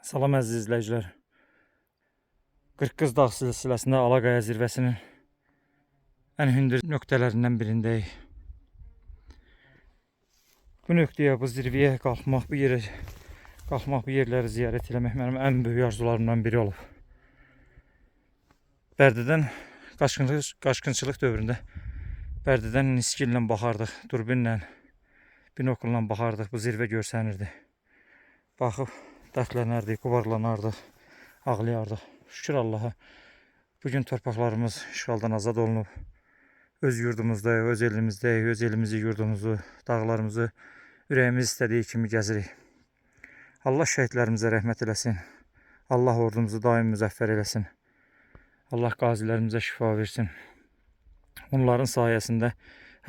Salam əziz izləyicilər. Qırqqız dağ silsiləsində Alaqaya zirvəsinin ən hündür nöqtələrindən birindəyik. Bu nöqtəyə, bu zirvəyə qalxmaq, bu yerləri ziyarət eləmək mənim ən böyük arzularımdan biri olub. Bərdədən qaçqınçılıq dövründə Bərdədən niskillə baxardıq, durbinlə, binokulla baxardıq, bu zirvə görsənirdi. Baxıb dərtlənərdik, quvarlanardıq, ağlayardıq. Şükür Allaha, bugün torpaqlarımız işğaldan azad olunub. Öz yurdumuzdayıq, öz elimizdəyik, öz elimizi, yurdumuzu, dağlarımızı ürəyimiz istədiyi kimi gəzirik. Allah şəhidlərimizə rəhmət eləsin. Allah ordumuzu daim müzəffər eləsin. Allah qazilərimizə şifa versin. Onların sayəsində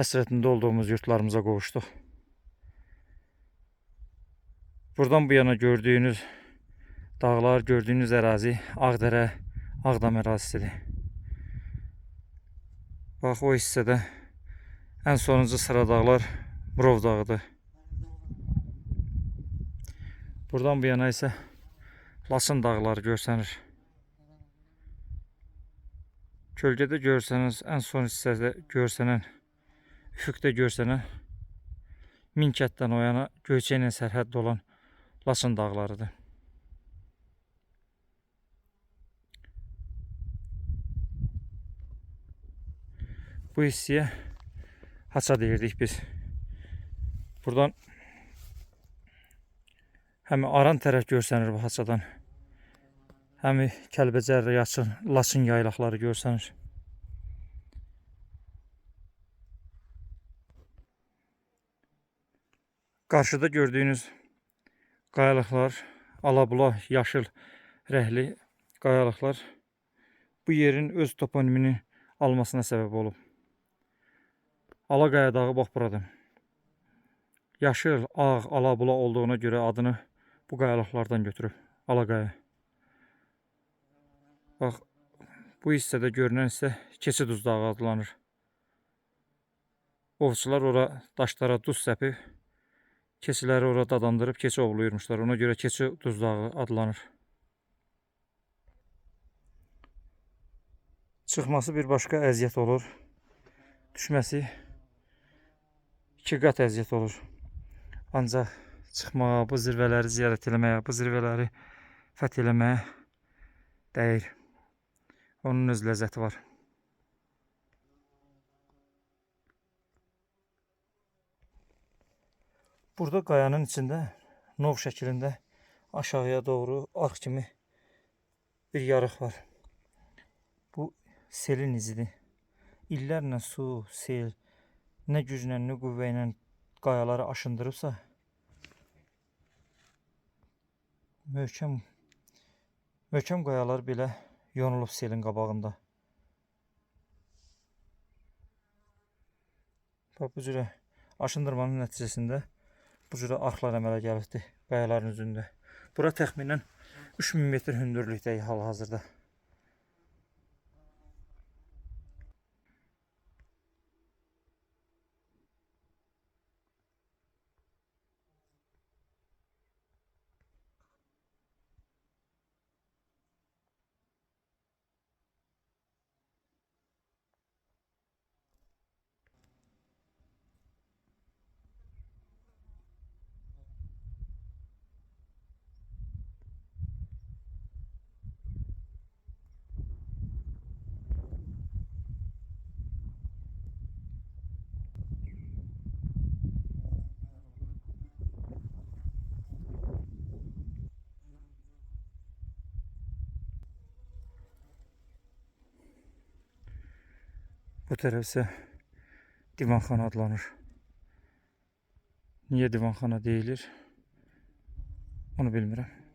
həsrətində olduğumuz yurtlarımıza qovuşduq. Buradan bu yana gördüyünüz dağlar, gördüyünüz ərazi Ağdərə, Ağdam ərazisidir. Bax, o hissədə ən sonuncu sıra dağlar Murov dağıdır. Buradan bu yana isə Laçın dağları görsənir. Kölgədə görsəniz, ən son hissədə görsənən, üfüqdə görsənən Minkətdən o yana Göyçə ilə sərhəd olan Laçın dağlarıdır. Bu hissəyə Haça deyirdik biz. Buradan həm Aran tərəf görsənir bu Haçadan, həm Kəlbəcər, Laçın yaylaqları görsənir. Qarşıda gördüyünüz qayalıqlar, alabula, yaşıl rəhli qayalıqlar bu yerin öz toponimini almasına səbəb olub. Alaqaya dağı bax buradan. Yaşıl, ağ, alabula olduğuna görə adını bu qayalıqlardan götürüb. Alaqaya. Bax, bu hissədə görünən isə Keçiduz dağı adlanır. Ovçular ora daşlara duz səpib, keçiləri ora dadandırıb keçi ovluyurmuşlar. Ona görə Keçiduz dağı adlanır. Çıxması bir başqa əziyyət olur. Düşməsi 2 qat əziyyət olur. Ancaq çıxmağa, bu zirvələri ziyarət eləməyə, bu zirvələri fəth eləməyə dəyir. Onun öz ləzzəti var. Burada qayanın içində nov şəklində aşağıya doğru arx kimi bir yarıq var. Bu selin izidir. İllərlə su, sel nə güclə, nə qüvvə ilə qayaları aşındırıbsa, möhkəm qayalar belə yonulub selin qabağında. Bax, bu cürə aşındırmanın nəticəsində bu cürə arxlar əmələ gəlibdir qayaların üzündə. Bura təxminən 3000 metr hündürlükdəyik hal-hazırda. Bu tərəf isə divanxana adlanır. Niyə divanxana deyilir, onu bilmirəm.